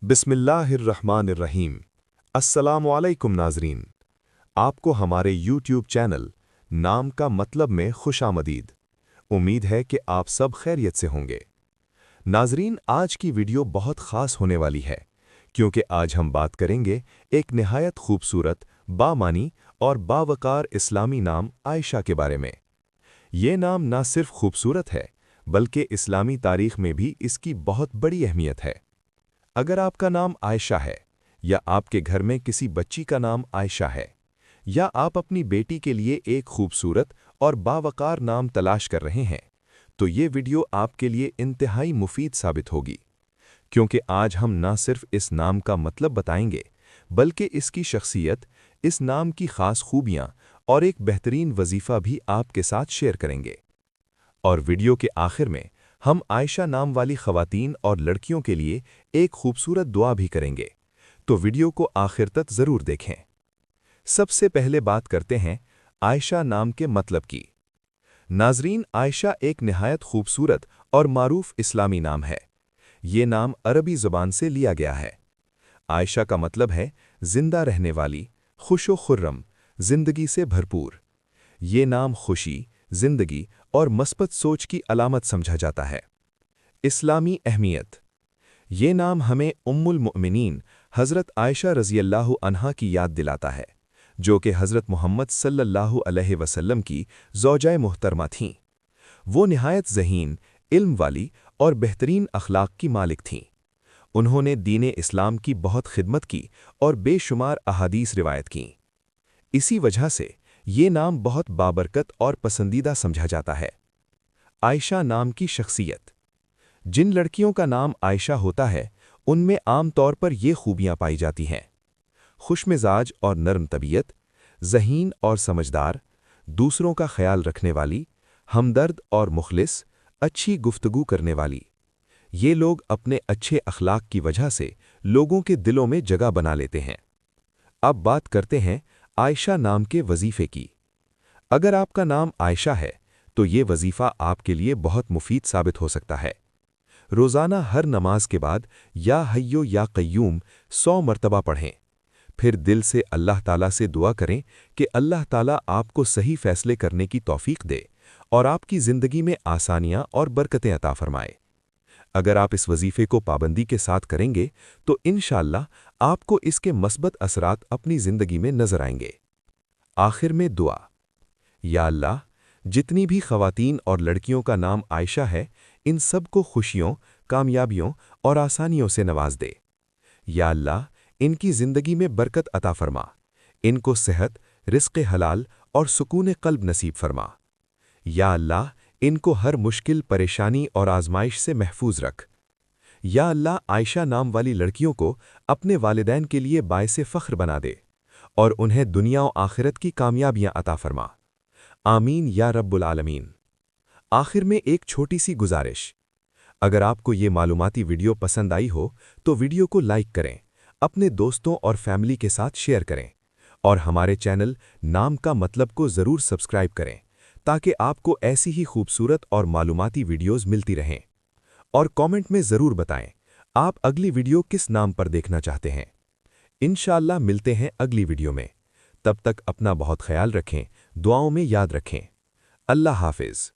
बिस्मिल्लाहिर्रहमानिर्रहीम। अस्सलामुअलैकुम नाज़रीन, आपको हमारे यूट्यूब चैनल नाम का मतलब में खुशामदीद। उम्मीद है कि आप सब खैरियत से होंगे। नाज़रीन, आज की वीडियो बहुत ख़ास होने वाली है क्योंकि आज हम बात करेंगे एक निहायत खूबसूरत, बामानी और बावकार इस्लामी नाम आयशा के बारे में। ये नाम ना सिर्फ खूबसूरत है बल्कि इस्लामी तारीख़ में भी इसकी बहुत बड़ी अहमियत है। अगर आपका नाम आयशा है या आपके घर में किसी बच्ची का नाम आयशा है या आप अपनी बेटी के लिए एक खूबसूरत और बावकार नाम तलाश कर रहे हैं, तो ये वीडियो आपके लिए इंतहाई मुफीद साबित होगी क्योंकि आज हम ना सिर्फ इस नाम का मतलब बताएंगे बल्कि इसकी शख्सियत, इस नाम की ख़ास खूबियाँ और एक बेहतरीन वजीफ़ा भी आपके साथ शेयर करेंगे। और वीडियो के आखिर में हम आयशा नाम वाली ख़वातीन और लड़कियों के लिए एक खूबसूरत दुआ भी करेंगे, तो वीडियो को आखिर तक ज़रूर देखें। सबसे पहले बात करते हैं आयशा नाम के मतलब की। नाज़रीन, आयशा एक निहायत खूबसूरत और मारूफ इस्लामी नाम है। ये नाम अरबी ज़ुबान से लिया गया है। आयशा का मतलब है जिंदा रहने वाली, खुशो खुर्रम, जिंदगी से भरपूर। ये नाम खुशी, जिंदगी और मस्बत सोच की अलामत समझा जाता है। इस्लामी अहमियत। ये नाम हमें उम्मुल मुअमिनीन हज़रत आयशा रज़ियल्लाहु अन्हा की याद दिलाता है, जो कि हज़रत मोहम्मद सल्लल्लाहु अलैहि वसल्लम की ज़ौजाए मुहतरमा थीं। वो निहायत ज़हीन, इल्म वाली और बेहतरीन अखलाक की मालिक थीं। उन्होंने दीन इस्लाम की बहुत खिदमत की और बेशुमार अहादीस रिवायत कीं। इसी वजह से ये नाम बहुत बाबरकत और पसंदीदा समझा जाता है। आयशा नाम की शख्सियत। जिन लड़कियों का नाम आयशा होता है, उनमें आम तौर पर ये खूबियाँ पाई जाती हैं: खुशमिजाज और नरम तबीयत, ज़हीन और समझदार, दूसरों का ख्याल रखने वाली, हमदर्द और मुखलिस, अच्छी गुफ्तगू करने वाली। ये लोग अपने अच्छे अखलाक की वजह से लोगों के दिलों में जगह बना लेते हैं। अब बात करते हैं आयशा नाम के वजीफ़े की। अगर आपका नाम आयशा है तो ये वजीफ़ा आपके लिए बहुत मुफीद साबित हो सकता है। रोज़ाना हर नमाज के बाद या हय्यो या क़य्यूम 100 मरतबा पढ़ें। फिर दिल से अल्लाह ताला से दुआ करें कि अल्लाह ताला आपको सही फ़ैसले करने की तौफ़ीक़ दे और आपकी ज़िंदगी में आसानियाँ और बरकतें अता फ़रमाए। अगर आप इस वजीफ़े को पाबंदी के साथ करेंगे तो इंशाअल्लाह आपको इसके मस्बत असरात अपनी ज़िंदगी में नज़र आएंगे। आखिर में दुआ। या अल्लाह, जितनी भी ख़वातीन और लड़कियों का नाम आयशा है, इन सब को खुशियों, कामयाबियों और आसानियों से नवाज दे। या अल्लाह, इनकी ज़िंदगी में बरकत अता फ़रमा, इनको सेहत, रिज़्क़ हलाल और सुकून क़ल्ब नसीब फ़रमा। या अल्लाह, इनको हर मुश्किल, परेशानी और आज़माइश से महफूज रख। या अल्लाह, आयशा नाम वाली लड़कियों को अपने वालिदैन के लिए बाइसे फ़ख्र बना दे और उन्हें दुनिया और आखिरत की कामयाबियाँ अता फ़रमा। आमीन या रब्बुल आलमीन। आखिर में एक छोटी सी गुजारिश। अगर आपको ये मालूमाती वीडियो पसंद आई हो तो वीडियो को लाइक करें, अपने दोस्तों और फैमिली के साथ शेयर करें और हमारे चैनल नाम का मतलब को ज़रूर सब्सक्राइब करें ताकि आपको ऐसी ही खूबसूरत और मालूमाती वीडियोज़ मिलती रहें। और कमेंट में ज़रूर बताएं आप अगली वीडियो किस नाम पर देखना चाहते हैं। इंशाअल्लाह मिलते हैं अगली वीडियो में। तब तक अपना बहुत ख्याल रखें, दुआओं में याद रखें। अल्लाह हाफ़िज़।